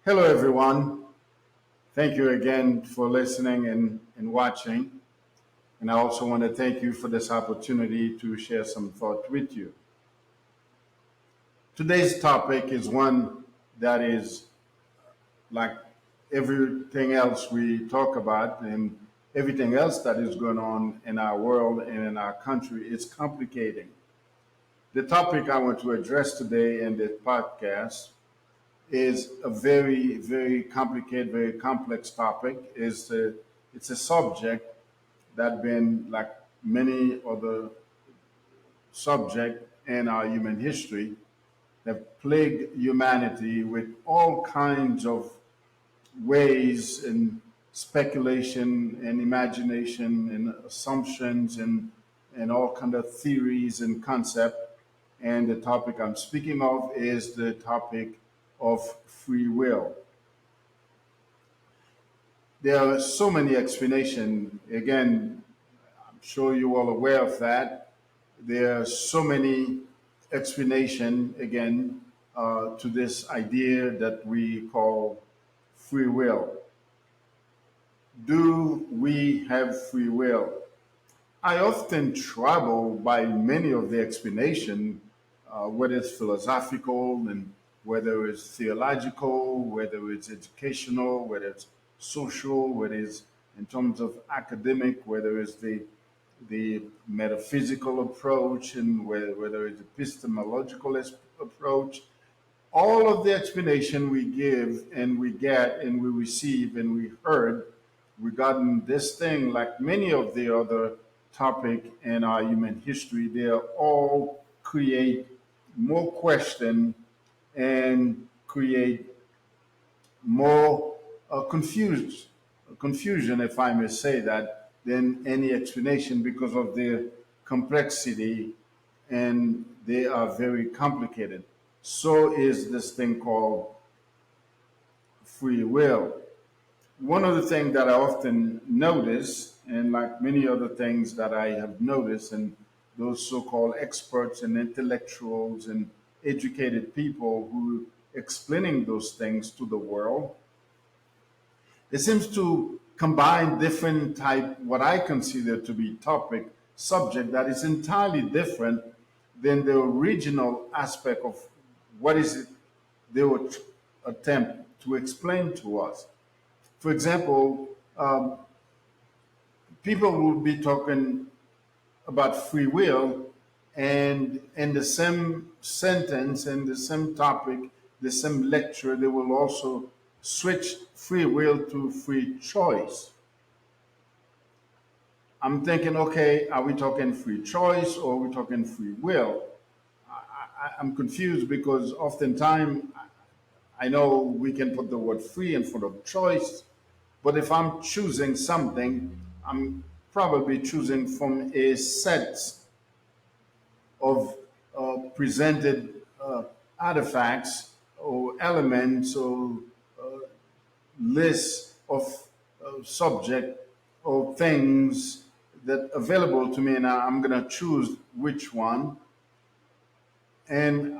Hello, everyone. Thank you again for listening and watching. And I also want to thank you for this opportunity to share some thought with you. Today's topic is one that is like everything else we talk about and everything else that is going on in our world and in our country. It's complicating. The topic I want to address today in this podcast is a very, very complicated, very complex topic. It's a subject that been like many other subjects in our human history have plagued humanity with all kinds of ways and speculation and imagination and assumptions and all kind of theories and concepts. And the topic I'm speaking of is the topic of free will. There are so many explanations. Again, I'm sure you're all aware of that. There are so many explanations, again, to this idea that we call free will. Do we have free will? I often trouble by many of the explanation, whether it's philosophical and whether it's theological, whether it's educational, whether it's social, whether it's in terms of academic, whether it's the metaphysical approach and whether it's epistemological approach. All of the explanation we give and we get and we receive and we heard regarding this thing, like many of the other topic in our human history, they all create more question and create more confusion, if I may say that, than any explanation because of their complexity and they are very complicated. So is this thing called free will. One of the things that I often notice, and like many other things that I have noticed, and those so-called experts and intellectuals and educated people who explaining those things to the world, it seems to combine different type, what I consider to be topic, subject that is entirely different than the original aspect of what is it they would attempt to explain to us. For example, people will be talking about free will, and in the same sentence, in the same topic, the same lecture, they will also switch free will to free choice. I'm thinking, okay, are we talking free choice or are we talking free will? I'm confused because oftentimes I know we can put the word free in front of choice, but if I'm choosing something, I'm probably choosing from a set of presented artifacts or elements or lists of subject or things that available to me, and I'm going to choose which one. And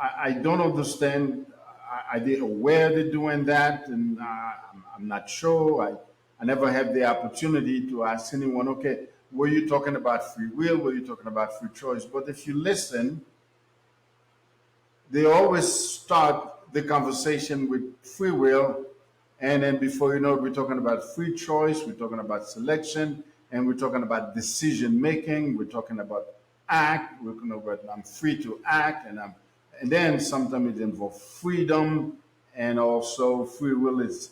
I don't understand. I did aware they're doing that, and I'm not sure. I never had the opportunity to ask anyone, okay, were you talking about free will? Were you talking about free choice? But if you listen, they always start the conversation with free will, and then before you know it, we're talking about free choice, we're talking about selection, and we're talking about decision making, we're talking about act, we're talking about I'm free to act, and then sometimes it involves freedom, and also free will is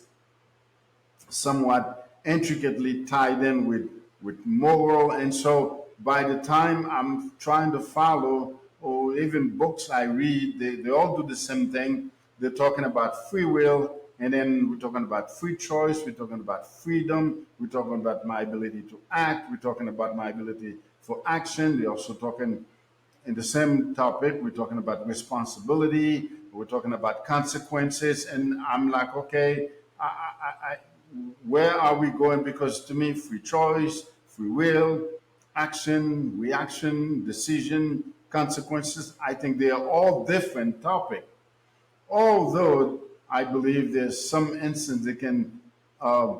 somewhat intricately tied in with moral. And so by the time I'm trying to follow, or even books I read, they all do the same thing. They're talking about free will, and then we're talking about free choice, we're talking about freedom, we're talking about my ability to act, we're talking about my ability for action. They're also talking in the same topic, we're talking about responsibility, we're talking about consequences, and I'm like, okay, where are we going? Because to me, free choice, free will, action, reaction, decision, consequences, I think they are all different topics. Although I believe there's some instance that can uh,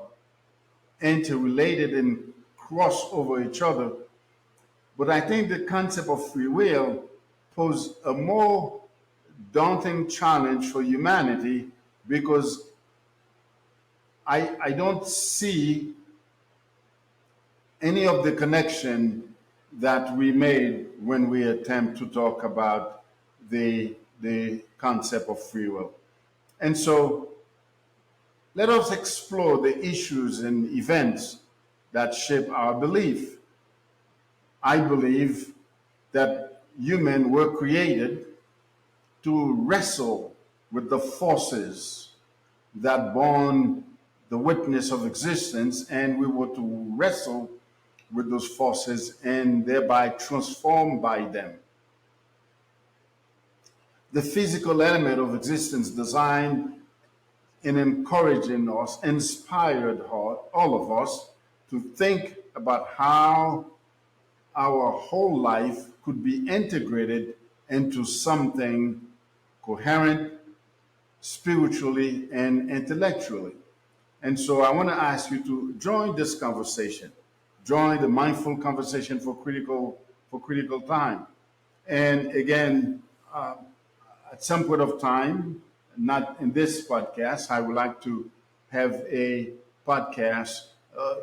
interrelated and cross over each other. But I think the concept of free will poses a more daunting challenge for humanity because I don't see any of the connection that we made when we attempt to talk about the concept of free will. And so let us explore the issues and events that shape our belief. I believe that humans were created to wrestle with the forces that born the witness of existence, and we were to wrestle with those forces and thereby transformed by them. The physical element of existence designed and encouraging us, inspired all of us to think about how our whole life could be integrated into something coherent spiritually and intellectually. And so I want to ask you to join this conversation, join the mindful conversation for critical time. And again, at some point of time, not in this podcast, I would like to have a podcast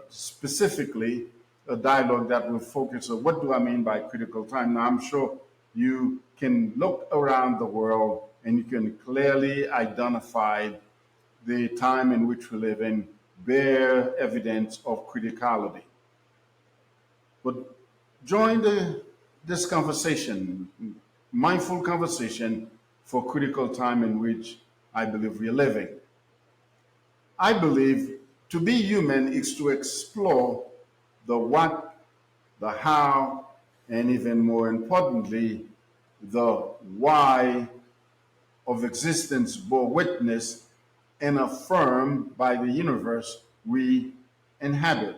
specifically a dialogue that will focus on what do I mean by critical time. Now, I'm sure you can look around the world and you can clearly identify the time in which we live in, bear evidence of criticality. But join this conversation, mindful conversation for critical time in which I believe we're living. I believe to be human is to explore the what, the how, and even more importantly, the why of existence bore witness and affirmed by the universe we inhabit.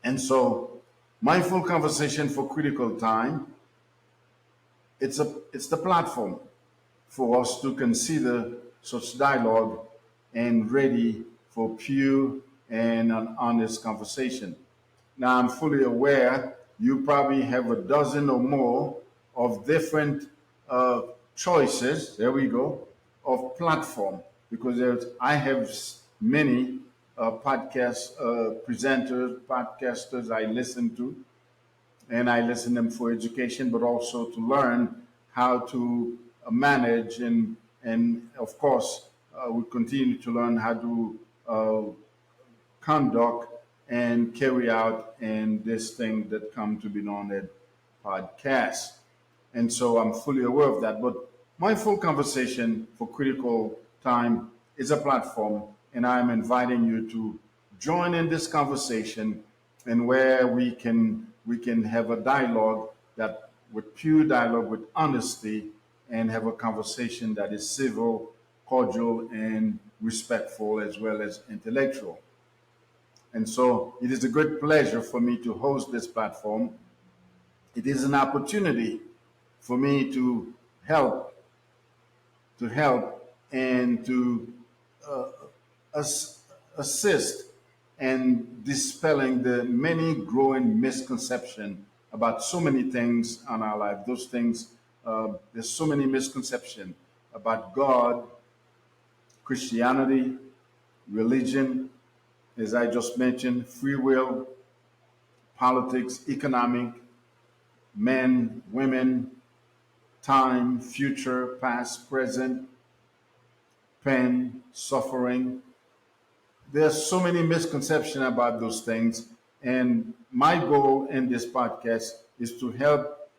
And so, mindful conversation for critical time, it's the platform for us to consider such dialogue and ready for pure and an honest conversation. Now, I'm fully aware you probably have a dozen or more of different uh, choices, there we go, of platform, because I have many podcast presenters, podcasters I listen to, and I listen to them for education, but also to learn how to manage and of course, we continue to learn how to uh, conduct and carry out in this thing that come to be known as podcast. And so I'm fully aware of that. But Mindful Conversation for Critical Time is a platform, and I'm inviting you to join in this conversation and where we can have a dialogue that with pure dialogue, with honesty, and have a conversation that is civil, cordial, and respectful as well as intellectual. And so it is a great pleasure for me to host this platform. It is an opportunity for me to help and to uh, assist in dispelling the many growing misconception about so many things on our life. Those things, there's so many misconceptions about God, Christianity, religion, as I just mentioned, free will, politics, economic, men, women, time, future, past, present, pain, suffering. There's so many misconceptions about those things. And my goal in this podcast is to help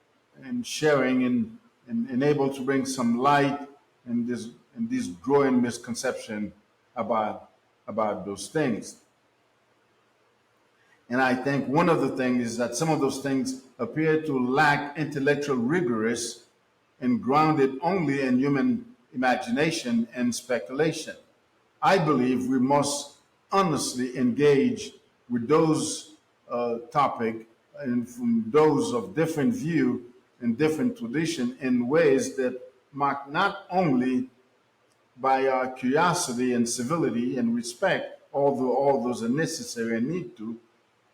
in sharing and able to bring some light in this growing misconception about about those things. And I think one of the things is that some of those things appear to lack intellectual rigorous and grounded only in human imagination and speculation. I believe we must honestly engage with those topic and from those of different view and different tradition in ways that mark not only by our curiosity and civility and respect, although all those are necessary and need to,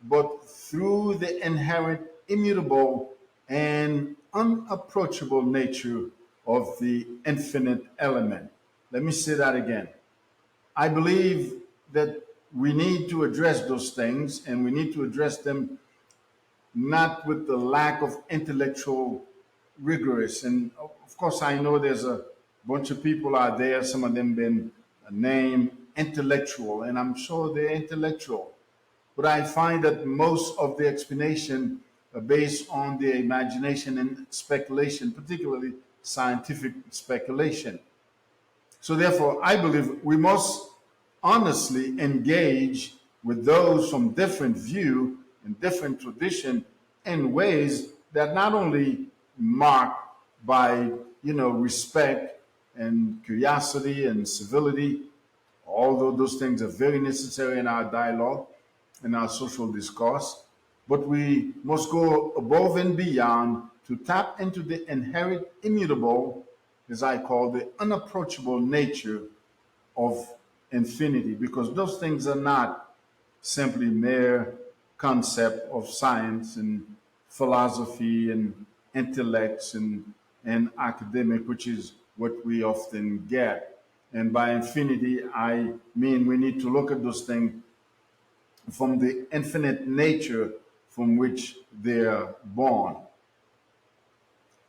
but through the inherent, immutable, and unapproachable nature of the infinite element. Let me say that again. I believe that we need to address those things, and we need to address them not with the lack of intellectual rigorous. And of course, I know there's a bunch of people out there, some of them been named intellectual, and I'm sure they're intellectual. But I find that most of the explanation are based on the imagination and speculation, particularly scientific speculation. So therefore, I believe we must honestly engage with those from different view and different tradition in ways that not only marked by respect and curiosity and civility, although those things are very necessary in our dialogue, in our social discourse, but we must go above and beyond to tap into the inherent immutable, as I call the unapproachable nature of infinity, because those things are not simply mere concept of science and philosophy and intellects and academic, which is what we often get. And by infinity, I mean we need to look at those things from the infinite nature from which they are born.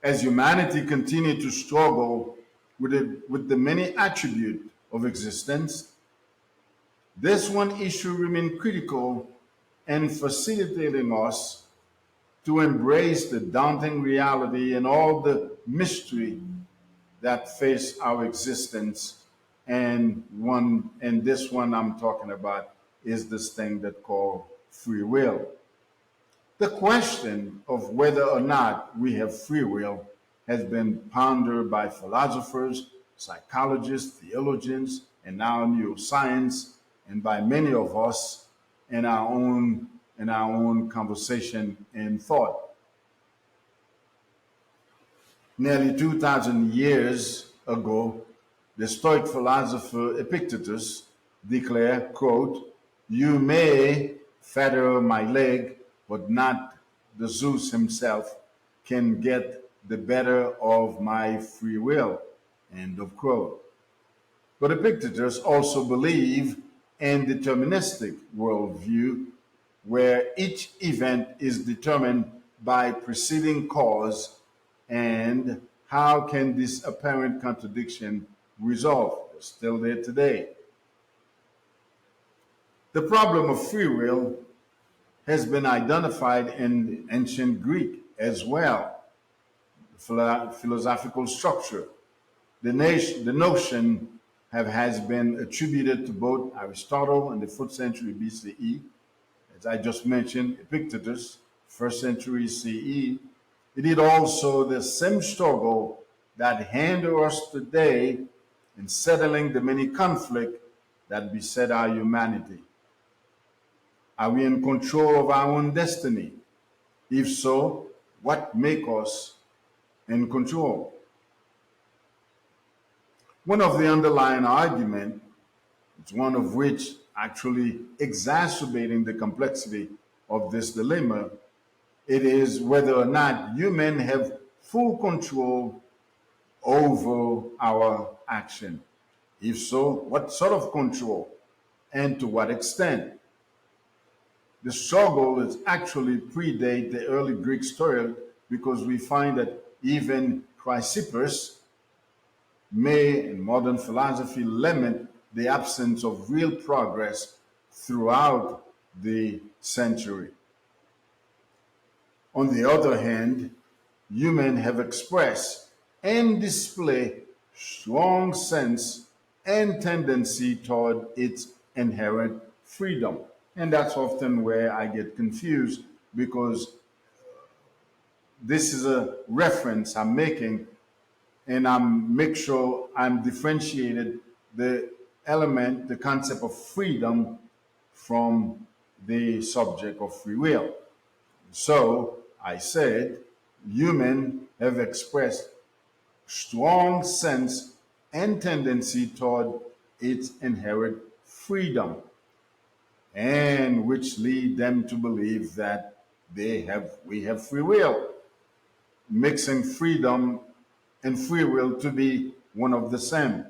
As humanity continues to struggle with the many attributes of existence, this one issue remains critical in facilitating us to embrace the daunting reality and all the mystery that face our existence. And this one I'm talking about is this thing that called free will. The question of whether or not we have free will has been pondered by philosophers, psychologists, theologians, and now neuroscience, and by many of us in our own conversation and thought. Nearly 2,000 years ago, the Stoic philosopher Epictetus declared, quote, "You may fetter my leg, but not the Zeus himself can get the better of my free will," end of quote. But Epictetus also believed in deterministic worldview, where each event is determined by preceding cause, and how can this apparent contradiction resolve? It's still there today. The problem of free will has been identified in ancient Greek as well, philosophical structure. The notion has been attributed to both Aristotle in the 4th century BCE, as I just mentioned, Epictetus, 1st century CE. It is also the same struggle that hinder us today in settling the many conflicts that beset our humanity. Are we in control of our own destiny? If so, what makes us in control? One of the underlying arguments, it's one of which actually exacerbating the complexity of this dilemma, it is whether or not humans have full control over our action. If so, what sort of control and to what extent? The struggle is actually predate the early Greek story, because we find that even Chrysippus may, in modern philosophy, lament the absence of real progress throughout the century. On the other hand, humans have expressed and display strong sense and tendency toward its inherent freedom. And that's often where I get confused, because this is a reference I'm making, and I'm make sure I'm differentiated the element, the concept of freedom from the subject of free will. So I said humans have expressed strong sense and tendency toward its inherent freedom, and which lead them to believe that we have free will, mixing freedom and free will to be one of the same.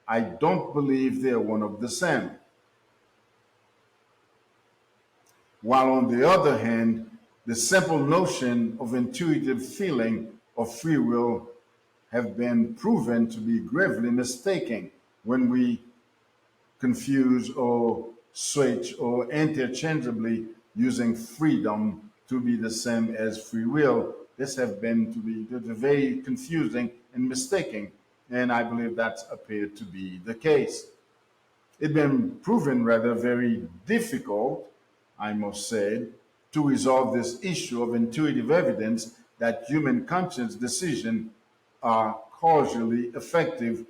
I don't believe they're one of the same. While on the other hand, the simple notion of intuitive feeling of free will have been proven to be gravely mistaken when we confuse or switch or interchangeably using freedom to be the same as free will. This has been to be very confusing and mistaken, and I believe that's appeared to be the case. It's been proven rather very difficult, I must say, to resolve this issue of intuitive evidence that human conscious decisions are causally effective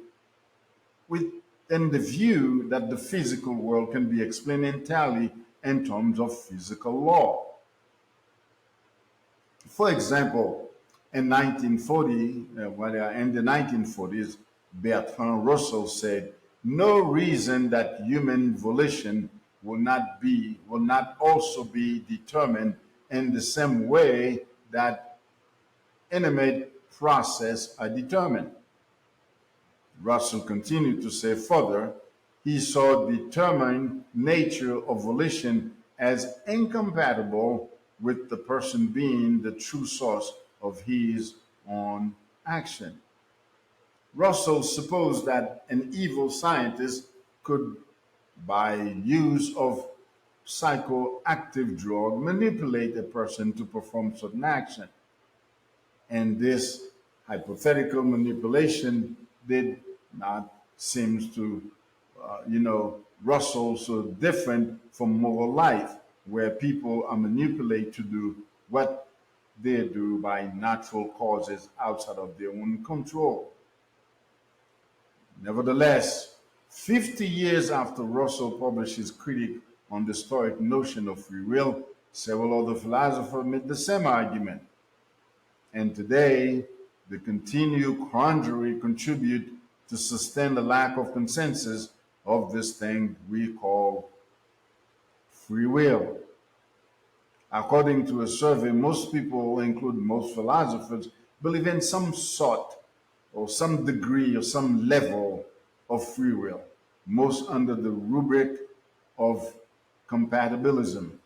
within the view that the physical world can be explained entirely in terms of physical law. For example, in 1940, in the 1940s, Bertrand Russell said, "No reason that human volition will not also be determined in the same way that inanimate process are determined." Russell continued to say further, he saw determined nature of volition as incompatible with the person being the true source of his own action. Russell supposed that an evil scientist could, by use of psychoactive drug, manipulate a person to perform certain action. And this hypothetical manipulation did not seem to, Russell so different from moral life, where people are manipulated to do what they do by natural causes outside of their own control. Nevertheless, 50 years after Russell published his critique on the Stoic notion of free will, several other philosophers made the same argument. And today, the continued quandary contribute to sustain the lack of consensus of this thing we call free will. According to a survey, most people, including most philosophers, believe in some sort or some degree or some level of free will, most under the rubric of compatibilism.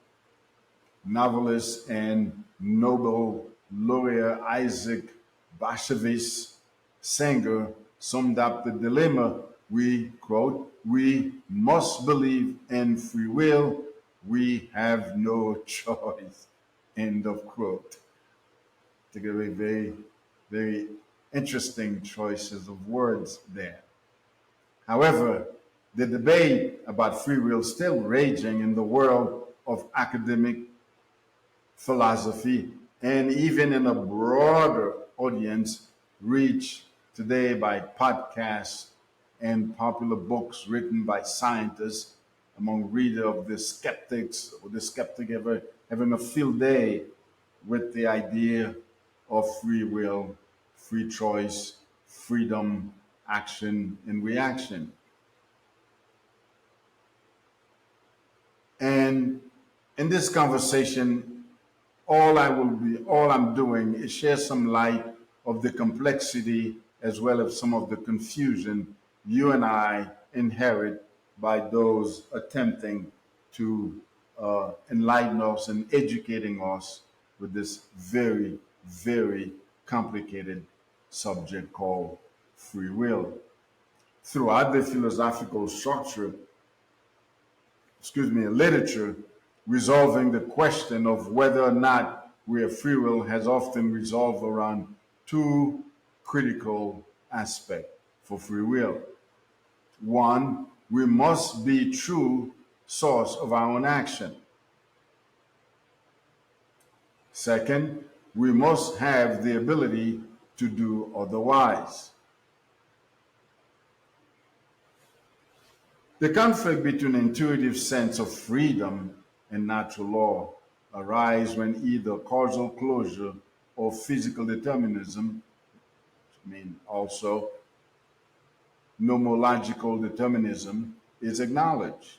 Novelist and Nobel laureate Isaac Bashevis Singer summed up the dilemma. We quote, "We must believe in free will. We have no choice." End of quote. Together, very, very interesting choices of words there. However, the debate about free will is still raging in the world of academic philosophy and even in a broader audience reached today by podcasts and popular books written by scientists among readers of the skeptics, or the skeptic ever having a field day with the idea of free will, free choice, freedom, action, and reaction. And in this conversation, all I'm doing is share some light of the complexity as well as some of the confusion you and I inherit by those attempting to enlighten us and educating us with this very, very complicated subject called free will. Throughout the philosophical structure, literature, resolving the question of whether or not we have free will has often resolved around two critical aspects for free will. One, we must be true source of our own action. Second, we must have the ability to do otherwise. The conflict between intuitive sense of freedom and natural law arise when either causal closure or physical determinism, also nomological determinism is acknowledged.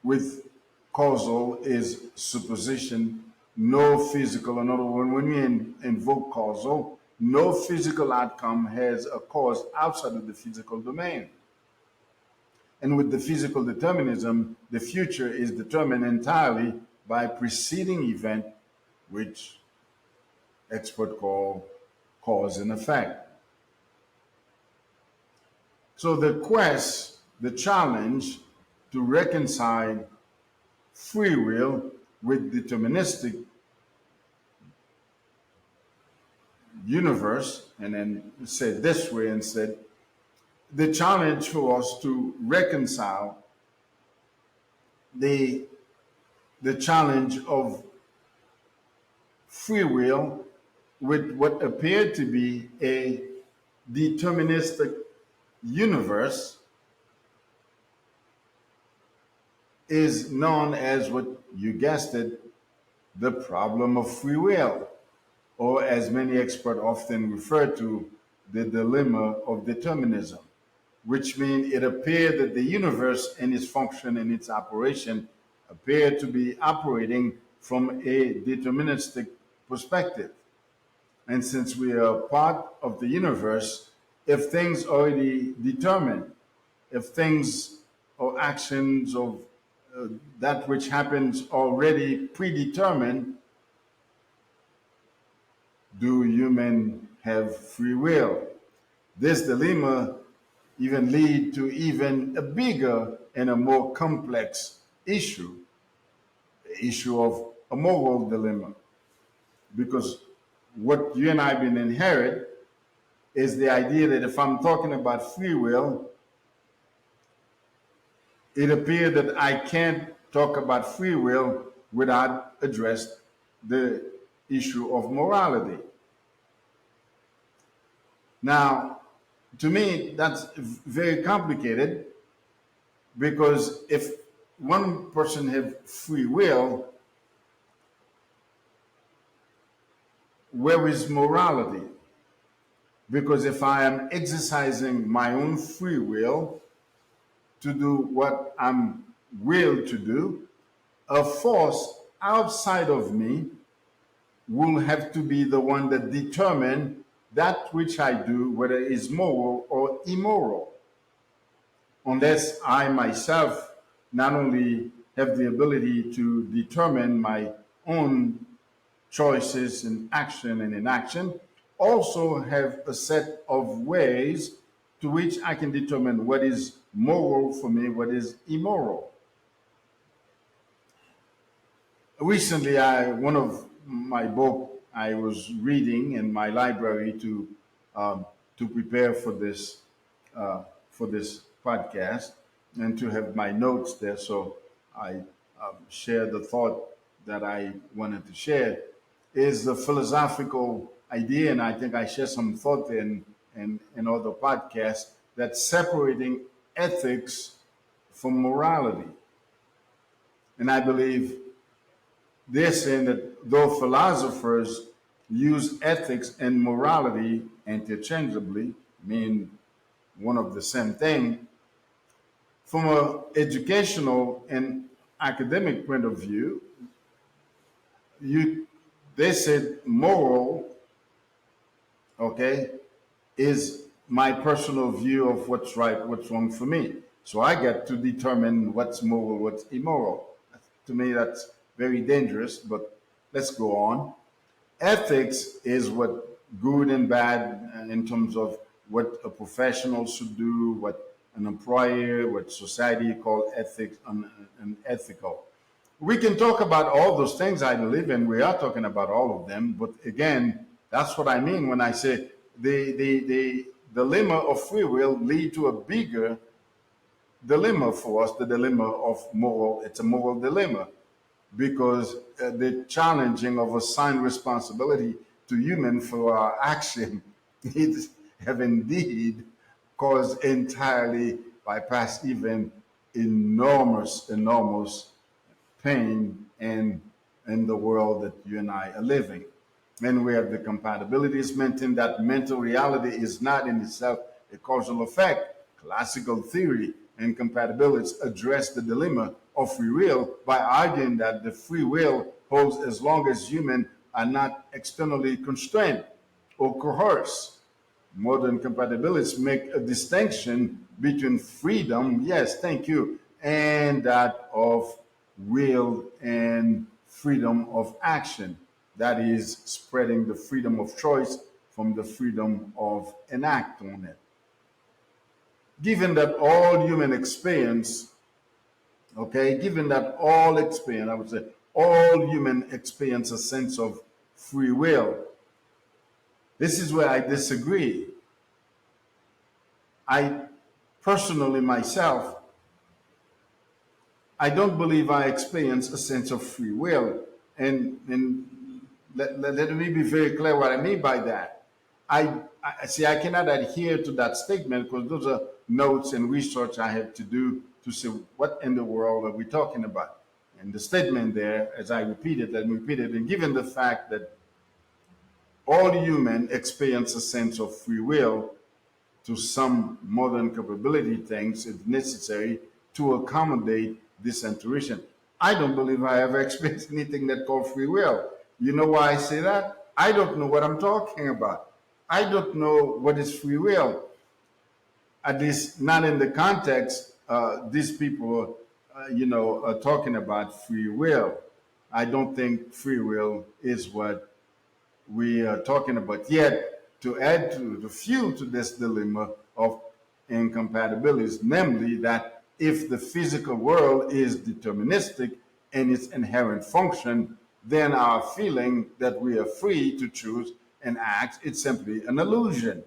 With causal is supposition, no physical. In other words, when we invoke causal, no physical outcome has a cause outside of the physical domain. And with the physical determinism, the future is determined entirely by preceding event, which experts call cause and effect. So the quest, the challenge to reconcile free will with deterministic universe, and then said this way instead, the challenge for us to reconcile the challenge of free will with what appeared to be a deterministic universe is known as what you guessed it, the problem of free will, or as many experts often refer to, the dilemma of determinism, which means it appeared that the universe and its function and its operation appear to be operating from a deterministic perspective. And since we are part of the universe, if things already determined, if things or actions of that which happens already predetermined, do humans have free will? This dilemma even lead to even a bigger and a more complex issue, the issue of a moral dilemma. Because what you and I have been inherit is the idea that if I'm talking about free will, it appears that I can't talk about free will without addressing the issue of morality. Now, to me, that's very complicated because if one person has free will, where is morality? Because if I am exercising my own free will to do what I'm willed to do, a force outside of me will have to be the one that determines that which I do, whether it's moral or immoral. Unless I myself not only have the ability to determine my own choices in action and inaction, also have a set of ways to which I can determine what is moral for me, what is immoral. Recently, one of my book I was reading in my library to prepare for this podcast and to have my notes there. So I share the thought that I wanted to share is the philosophical idea, and I think I share some thought in other podcasts, that separating ethics from morality. And I believe they're saying that though philosophers use ethics and morality interchangeably, mean one of the same thing, from an educational and academic point of view, they said moral, okay, is my personal view of what's right, what's wrong for me. So I get to determine what's moral, what's immoral. To me, that's very dangerous, but let's go on. Ethics is what good and bad in terms of what a professional should do, what an employer, what society call ethics and ethical. We can talk about all those things, I believe, and we are talking about all of them. But again, that's what I mean when I say the dilemma of free will lead to a bigger dilemma for us, the dilemma of moral. It's a moral dilemma because the challenging of assigned responsibility to human for our action is have indeed caused entirely bypass even enormous pain in the world that you and I are living. And we have the compatibilities maintained that mental reality is not in itself a causal effect. Classical theory and compatibilists address the dilemma of free will by arguing that the free will holds as long as humans are not externally constrained or coerced. Modern compatibilists make a distinction between freedom, yes, thank you, and that of will and freedom of action. That is spreading the freedom of choice from the freedom of enact on it. Given that all human experience, okay, given that all experience, I would say all human experience a sense of free will. This is where I disagree. I personally myself, I don't believe I experience a sense of free will. And let me be very clear what I mean by that. I see I cannot adhere to that statement because those are notes and research I have to do to see what in the world are we talking about. And the statement there, as I repeated, let me repeat it, and given the fact that all humans experience a sense of free will, to some modern capability things if necessary to accommodate this intuition. I don't believe I ever experienced anything that called free will. You know why I say that? I don't know what I'm talking about. I don't know what is free will. At least not in the context these people, are talking about free will. I don't think free will is what we are talking about. Yet, to add to the fuel to this dilemma of incompatibilities, namely that if the physical world is deterministic in its inherent function, then our feeling that we are free to choose and act is simply an illusion.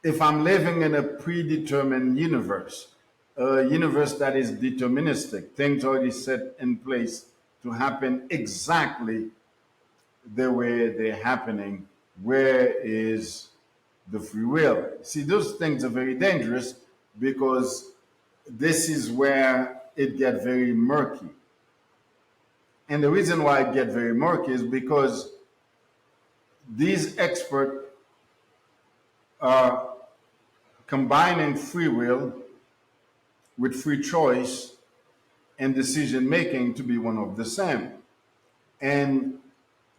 If I'm living in a predetermined universe, a universe that is deterministic, things already set in place to happen exactly the way they're happening, where is the free will? See, those things are very dangerous because this is where it gets very murky. And the reason why it gets very murky is because these experts are combining free will with free choice and decision making to be one of the same. And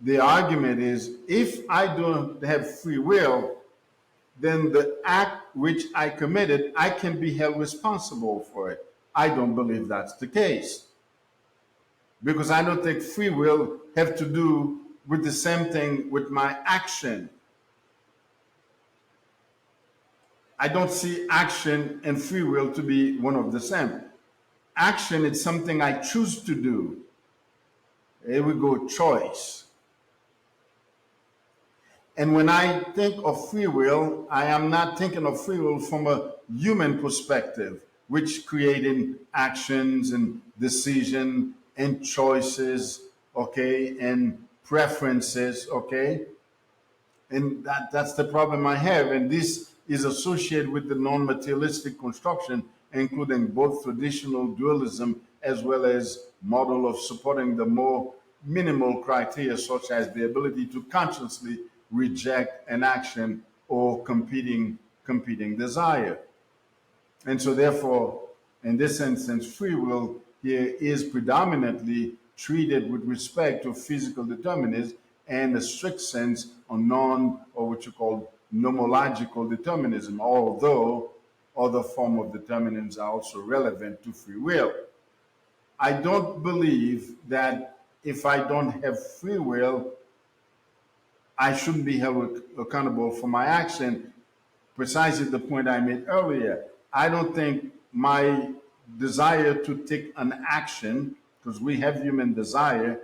the argument is if I don't have free will, then the act which I committed, I can be held responsible for it. I don't believe that's the case. Because I don't think free will have to do with the same thing with my action. I don't see action and free will to be one of the same. Action is something I choose to do. Here we go, choice. And when I think of free will, I am not thinking of free will from a human perspective, which creating actions and decision and choices, okay, and preferences, okay? And that's the problem I have. And this is associated with the non-materialistic construction, including both traditional dualism as well as model of supporting the more minimal criteria, such as the ability to consciously reject an action or competing desire. And so therefore, in this instance, free will here is predominantly treated with respect to physical determinism and a strict sense on or what you call nomological determinism, although other forms of determinism are also relevant to free will. I don't believe that if I don't have free will, I shouldn't be held accountable for my action. Precisely the point I made earlier. I don't think my desire to take an action, because we have human desire,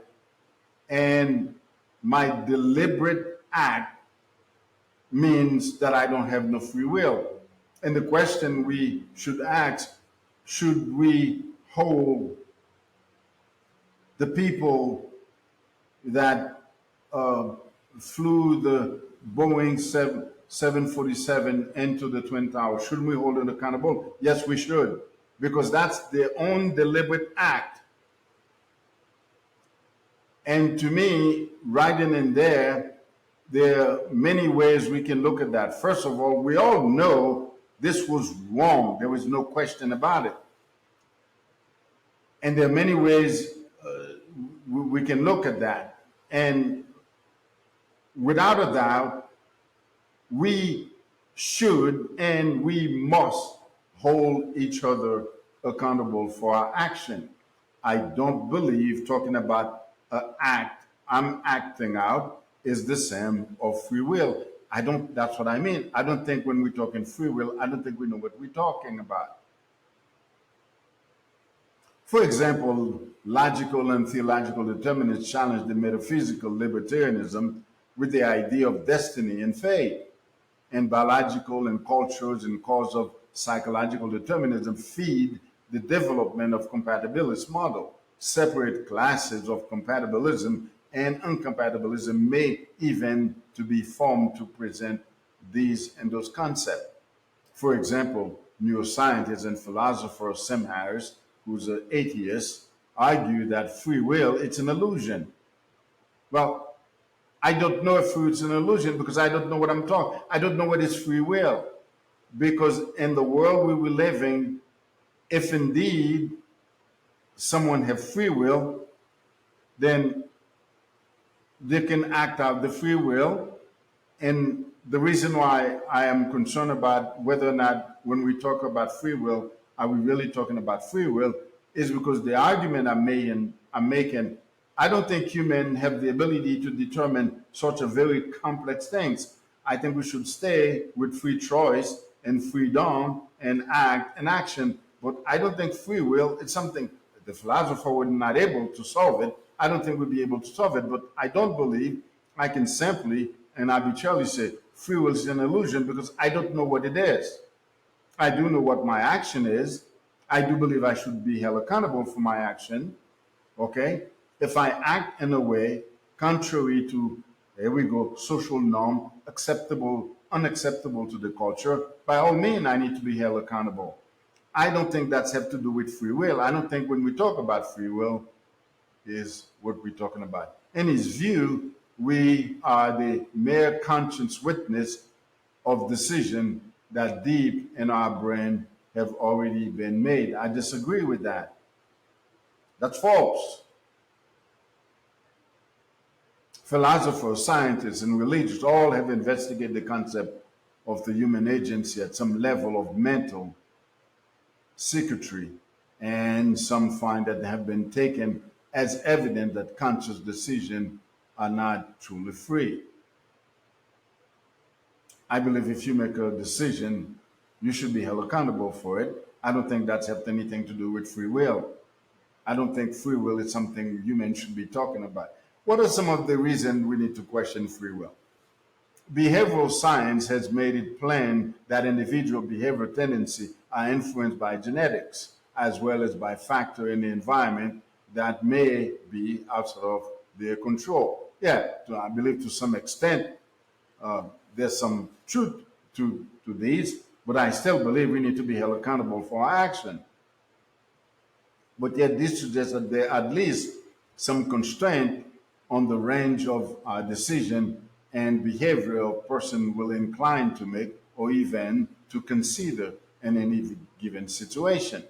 and my deliberate act means that I don't have no free will. And the question we should ask, should we hold the people that flew the Boeing 747 into the Twin Towers, shouldn't we hold them accountable? Yes, we should, because that's their own deliberate act. And to me, right in there, there are many ways we can look at that. First of all, we all know this was wrong. There was no question about it. And there are many ways we can look at that. And without a doubt, we should and we must hold each other accountable for our action. I don't believe talking about an act I'm acting out is the same of free will. I don't, that's what I mean. I don't think when we're talking free will, I don't think we know what we're talking about. For example, logical and theological determinists challenge the metaphysical libertarianism with the idea of destiny and fate. And biological and cultures and cause of psychological determinism feed the development of compatibilist model. Separate classes of compatibilism and incompatibilism may even to be formed to present these and those concepts. For example, neuroscientist and philosopher Sam Harris, who's an atheist, argue that free will it's an illusion. Well, I don't know if it's an illusion because I don't know what I'm talking. I don't know what is free will. Because in the world we were living, if indeed someone have free will, then they can act out the free will. And the reason why I am concerned about whether or not when we talk about free will, are we really talking about free will, is because the argument I'm making, I don't think humans have the ability to determine such a very complex things. I think we should stay with free choice and freedom and act and action. But I don't think free will is something the philosopher were not able to solve it. I don't think we'll be able to solve it. But I don't believe I can simply and arbitrarily say free will is an illusion because I don't know what it is. I do know what my action is. I do believe I should be held accountable for my action. Okay? If I act in a way contrary to, here we go, social norm, acceptable, unacceptable to the culture, by all means, I need to be held accountable. I don't think that's have to do with free will. I don't think when we talk about free will is what we're talking about. In his view, we are the mere conscious witness of decision that deep in our brain have already been made. I disagree with that. That's false. Philosophers, scientists, and religions all have investigated the concept of the human agency at some level of mental circuitry, and some find that they have been taken as evident that conscious decisions are not truly free. I believe if you make a decision, you should be held accountable for it. I don't think that's have anything to do with free will. I don't think free will is something humans should be talking about. What are some of the reasons we need to question free will? Behavioral science has made it plain that individual behavioral tendencies are influenced by genetics as well as by factors in the environment that may be outside of their control. Yeah, I believe to some extent there's some truth to these, but I still believe we need to be held accountable for our action. But yet this suggests that there are at least some constraint on the range of decision and behavior a person will incline to make or even to consider in any given situation.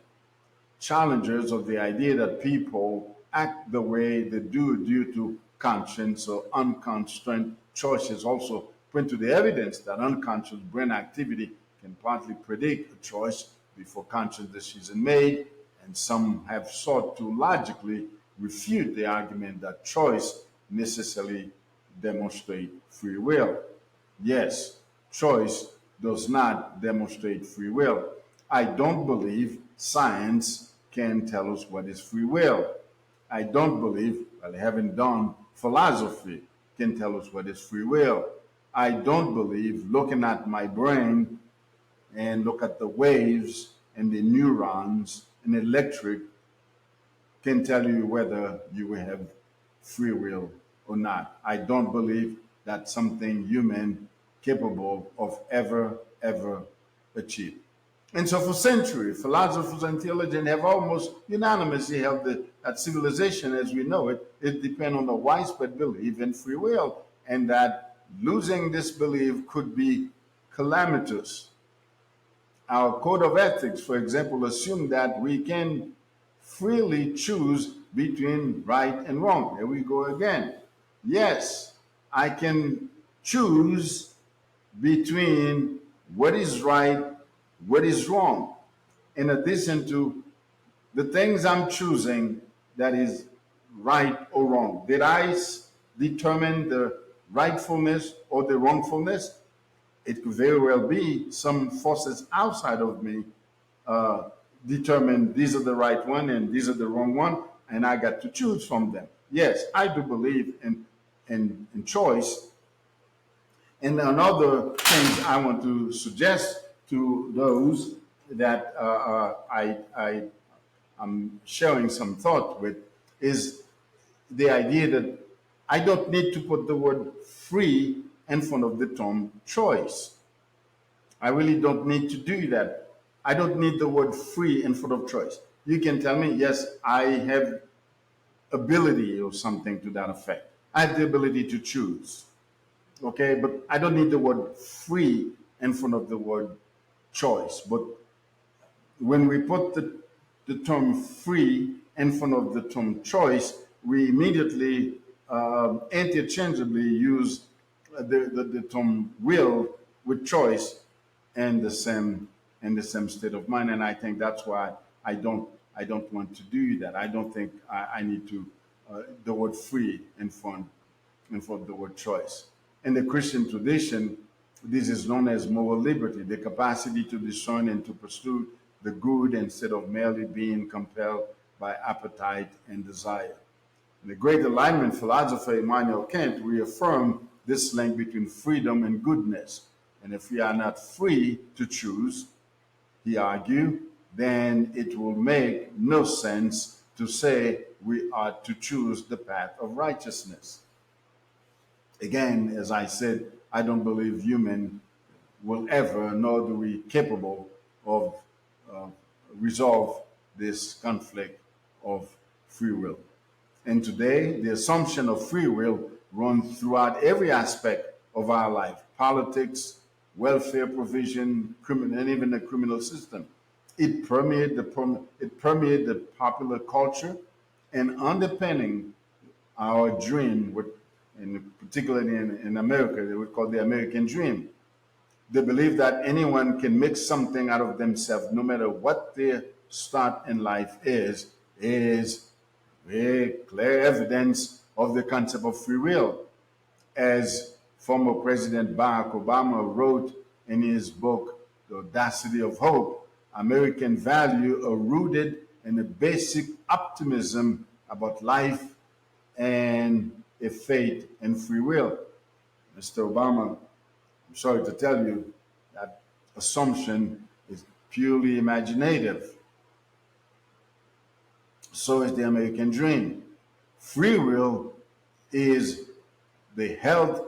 Challengers of the idea that people act the way they do due to conscience or unconstrained choices also point to the evidence that unconscious brain activity can partly predict a choice before conscious decision made, and some have sought to logically refute the argument that choice necessarily demonstrate free will. Yes, choice does not demonstrate free will. I don't believe science can tell us what is free will. I don't believe, well, having done philosophy, can tell us what is free will. I don't believe looking at my brain and look at the waves and the neurons and electric can tell you whether you will have free will or not. I don't believe that's something human capable of ever achieve. And so for centuries, philosophers and theologians have almost unanimously held that civilization as we know it, it depends on the widespread belief in free will, and that losing this belief could be calamitous. Our code of ethics, for example, assume that we can freely choose between right and wrong. Here we go again. Yes, I can choose between what is right, what is wrong. In addition to the things I'm choosing that is right or wrong. Did I determine the rightfulness or the wrongfulness? It could very well be some forces outside of me uh, determine these are the right one and these are the wrong one, and I got to choose from them. Yes, I do believe in choice. And another thing I want to suggest to those that I'm sharing some thought with is the idea that I don't need to put the word free in front of the term choice. I really don't need to do that. I don't need the word free in front of choice. You can tell me, yes, I have ability or something to that effect. I have the ability to choose. Okay, but I don't need the word free in front of the word choice. But when we put the term free in front of the term choice, we immediately interchangeably use the term will with choice and the same state of mind. And I think that's why I don't want to do that. I don't think I need to the word free in front of the word choice. In the Christian tradition, this is known as moral liberty, the capacity to discern and to pursue the good instead of merely being compelled by appetite and desire. The great alignment philosopher Immanuel Kant reaffirmed this link between freedom and goodness. And if we are not free to choose, he argued, then it will make no sense to say we are to choose the path of righteousness. Again, as I said, I don't believe human will ever, nor do we capable of uh, resolve this conflict of free will. And today, the assumption of free will runs throughout every aspect of our life: politics, welfare provision, criminal, and even the criminal system. It permeated the popular culture and underpinning our dream, and particularly in America, they would call the American dream. They believe that anyone can make something out of themselves, no matter what their start in life is very clear evidence of the concept of free will. As former President Barack Obama wrote in his book, The Audacity of Hope, American values are rooted in a basic optimism about life and a faith in free will. Mr. Obama, I'm sorry to tell you that assumption is purely imaginative. So is the American dream. Free will is the held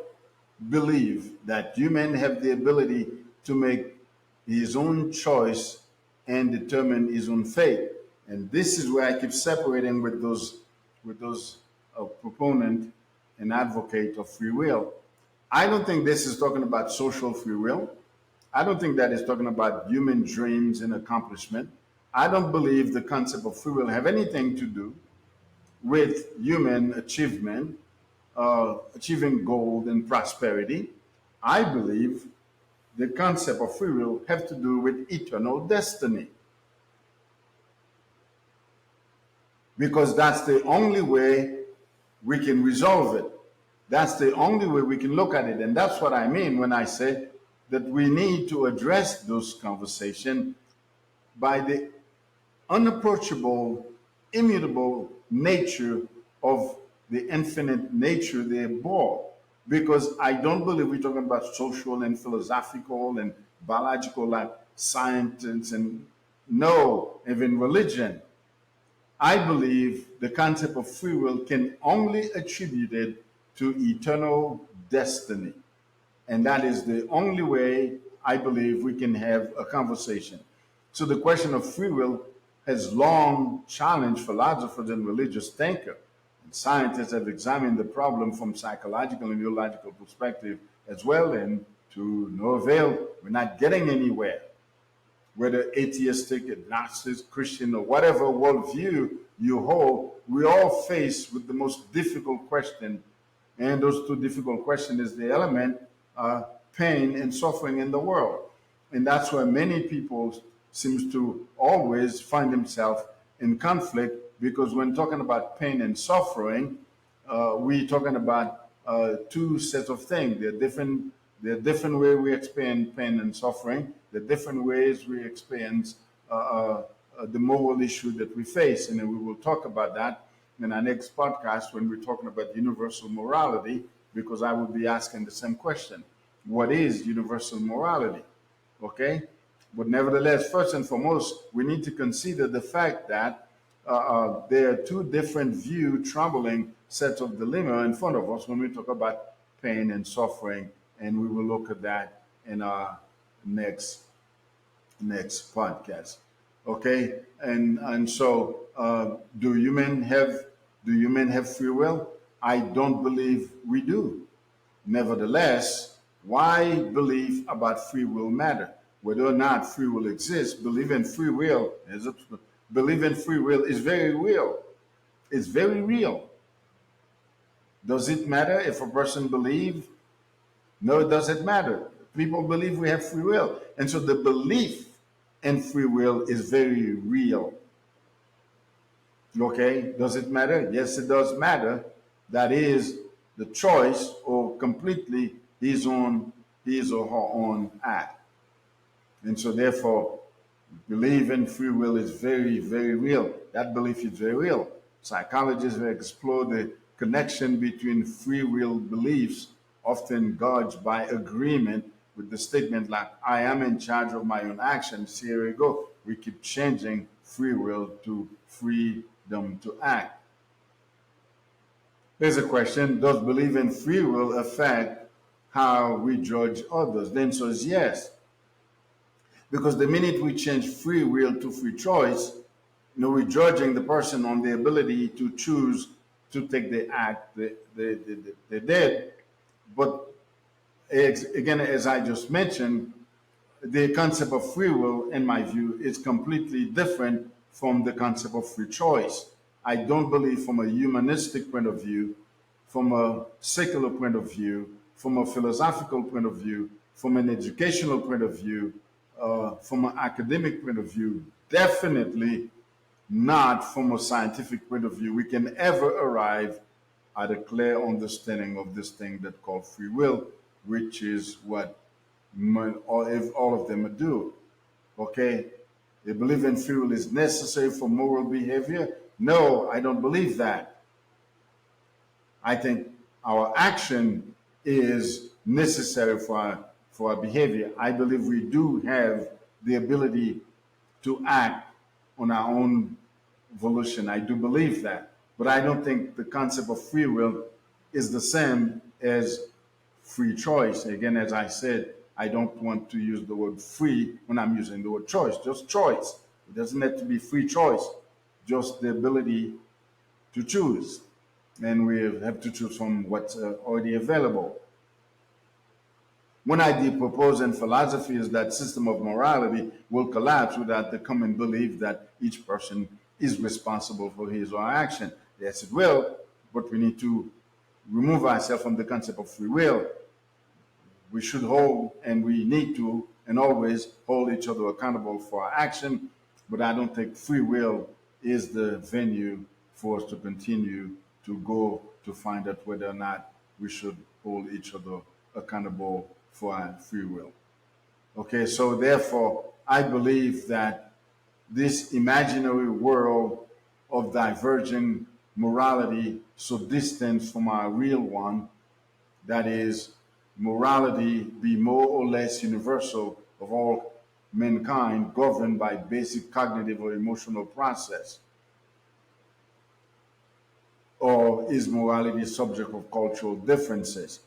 belief that humans have the ability to make his own choice and determine his own fate. And this is where I keep separating with those proponent and advocate of free will. I don't think this is talking about social free will. I don't think that is talking about human dreams and accomplishment. I don't believe the concept of free will have anything to do with human achievement, achieving gold and prosperity. I believe the concept of free will have to do with eternal destiny, because that's the only way we can resolve it. That's the only way we can look at it. And that's what I mean when I say that we need to address those conversations by the unapproachable, immutable nature of the infinite nature they bore. Because I don't believe we're talking about social and philosophical and biological like science and no, even religion. I believe the concept of free will can only attribute it to eternal destiny. And that is the only way I believe we can have a conversation. So the question of free will has long challenged philosophers and religious thinkers. And scientists have examined the problem from psychological and neurological perspective as well, and to no avail. We're not getting anywhere. Whether atheistic, agnostic, Christian, or whatever worldview you hold, we all face with the most difficult question, and those two difficult questions is the element pain and suffering in the world. And that's where many people seems to always find themselves in conflict, because when talking about pain and suffering, we're talking about two sets of things. There are different ways we experience pain and suffering. There are different ways we experience the moral issue that we face, and then we will talk about that in our next podcast when we're talking about universal morality, because I will be asking the same question: what is universal morality? Okay, but nevertheless, first and foremost, we need to consider the fact that there are two different view troubling sets of dilemma in front of us when we talk about pain and suffering, and we will look at that in our next podcast. Okay, and so do human have free will? I don't believe we do. Nevertheless, why belief about free will matter? Whether or not free will exists, believe in free will is very real. It's very real. Does it matter if a person believes? No, it doesn't matter. People believe we have free will. And so the belief in free will is very real. Okay? Does it matter? Yes, it does matter. That is the choice, or completely his or her own act. And so therefore, belief in free will is very, very real. That belief is very real. Psychologists have explored the connection between free will beliefs, often gauged by agreement with the statement like, I am in charge of my own actions. Here we go. We keep changing free will to freedom to act. Here's a question: does belief in free will affect how we judge others? The answer is yes. Because the minute we change free will to free choice, we're judging the person on the ability to choose to take the act they did. But again, as I just mentioned, the concept of free will, in my view, is completely different from the concept of free choice. I don't believe, from a humanistic point of view, from a secular point of view, from a philosophical point of view, from an educational point of view, from an academic point of view, definitely not from a scientific point of view, we can ever arrive at a clear understanding of this thing that called free will, which is what all of them do. Okay? They believe in free will is necessary for moral behavior. No, I don't believe that. I think our action is necessary for our behavior. I believe we do have the ability to act on our own volition. I do believe that. But I don't think the concept of free will is the same as free choice. Again, as I said, I don't want to use the word free when I'm using the word choice, just choice. It doesn't have to be free choice, just the ability to choose. And we have to choose from what's already available. One idea proposed in philosophy is that system of morality will collapse without the common belief that each person is responsible for his or her action. Yes, it will, but we need to remove ourselves from the concept of free will. We should hold, and we need to, and always hold each other accountable for our action, but I don't think free will is the venue for us to continue to go to find out whether or not we should hold each other accountable for our free will. Okay, so therefore, I believe that this imaginary world of diverging morality, so distant from our real one, that is, morality be more or less universal of all mankind, governed by basic cognitive or emotional process? Or is morality subject of cultural differences?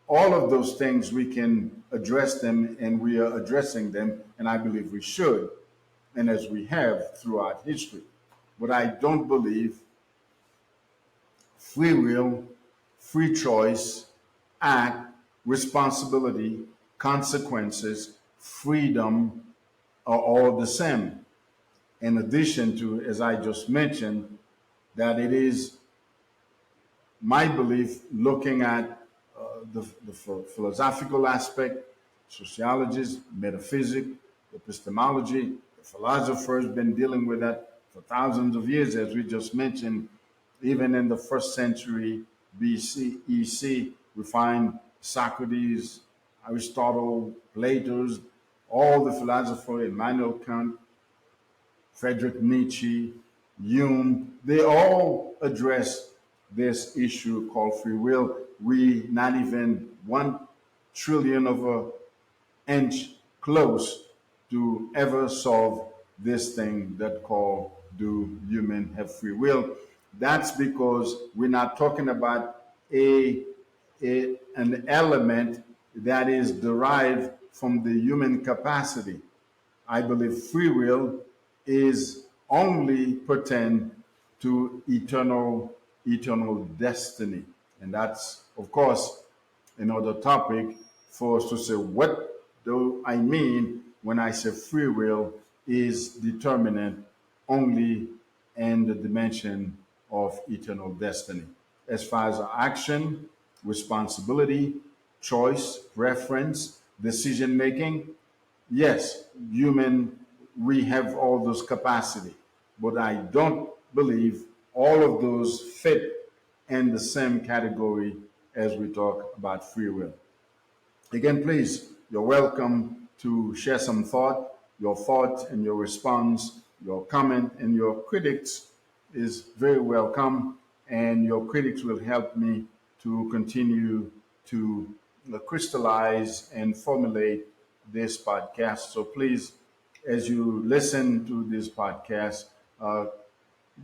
All of those things, we can address them, and we are addressing them, and I believe we should, and as we have throughout history. But I don't believe free will, free choice, act, responsibility, consequences, freedom are all the same. In addition to, as I just mentioned, that it is my belief looking at the philosophical aspect, sociologists, metaphysics, epistemology, the philosophers been dealing with that for thousands of years, as we just mentioned. Even in the first century BC, EC, we find Socrates, Aristotle, Plato's, all the philosophers, Immanuel Kant, Friedrich Nietzsche, Hume, they all address this issue called free will. We not even 1 trillion of an inch close to ever solve this thing that called do human have free will. That's because we're not talking about an element that is derived from the human capacity. I believe free will is only pertain to eternal destiny. And that's, of course, another topic for us to say, what do I mean when I say free will is determinant only in the dimension of eternal destiny? As far as action, responsibility, choice, preference, decision making, yes, human, we have all those capacity, but I don't believe all of those fit in the same category as we talk about free will. Again, please, you're welcome to share some thought. Your thought and your response, your comment and your critics is very welcome, and your critics will help me to continue to crystallize and formulate this podcast. So please, as you listen to this podcast, uh,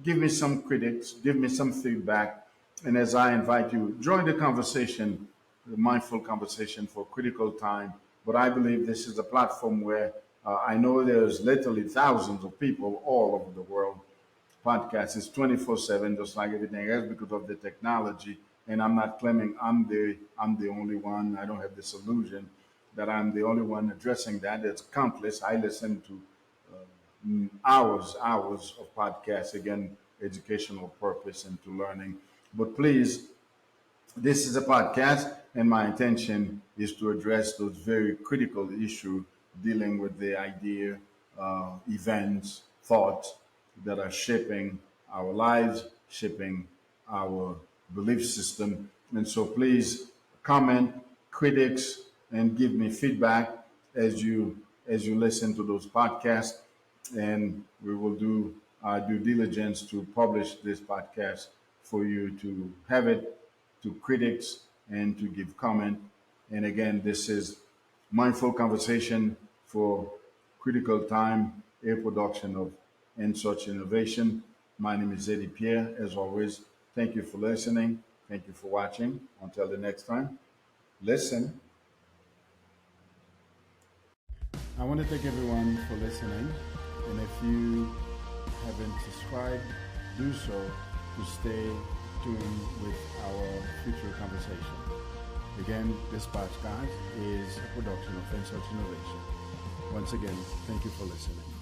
give me some critics, give me some feedback, and as I invite you, join the conversation, the mindful conversation for critical time. But I believe this is a platform where I know there's literally thousands of people all over the world. Podcast is 24/7, just like everything else, because of the technology. And I'm not claiming I'm the only one. I don't have this illusion that I'm the only one addressing that. It's countless. I listen to hours of podcasts, again, educational purpose and to learning. But please, this is a podcast, and my intention is to address those very critical issues dealing with the idea, events, thoughts that are shaping our lives, shaping our belief system. And so please comment, critics, and give me feedback as you listen to those podcasts, and we will do our due diligence to publish this podcast for you to have it, to critics, and to give comment. And again, this is Mindful Conversation for Critical Time, a production of And Such Innovation. My name is Eddie Pierre. As always, thank you for listening. Thank you for watching. Until the next time, listen. I want to thank everyone for listening. And if you haven't subscribed, do so to stay tuned with our future conversation. Again, this podcast is a production of And Such Innovation. Once again, thank you for listening.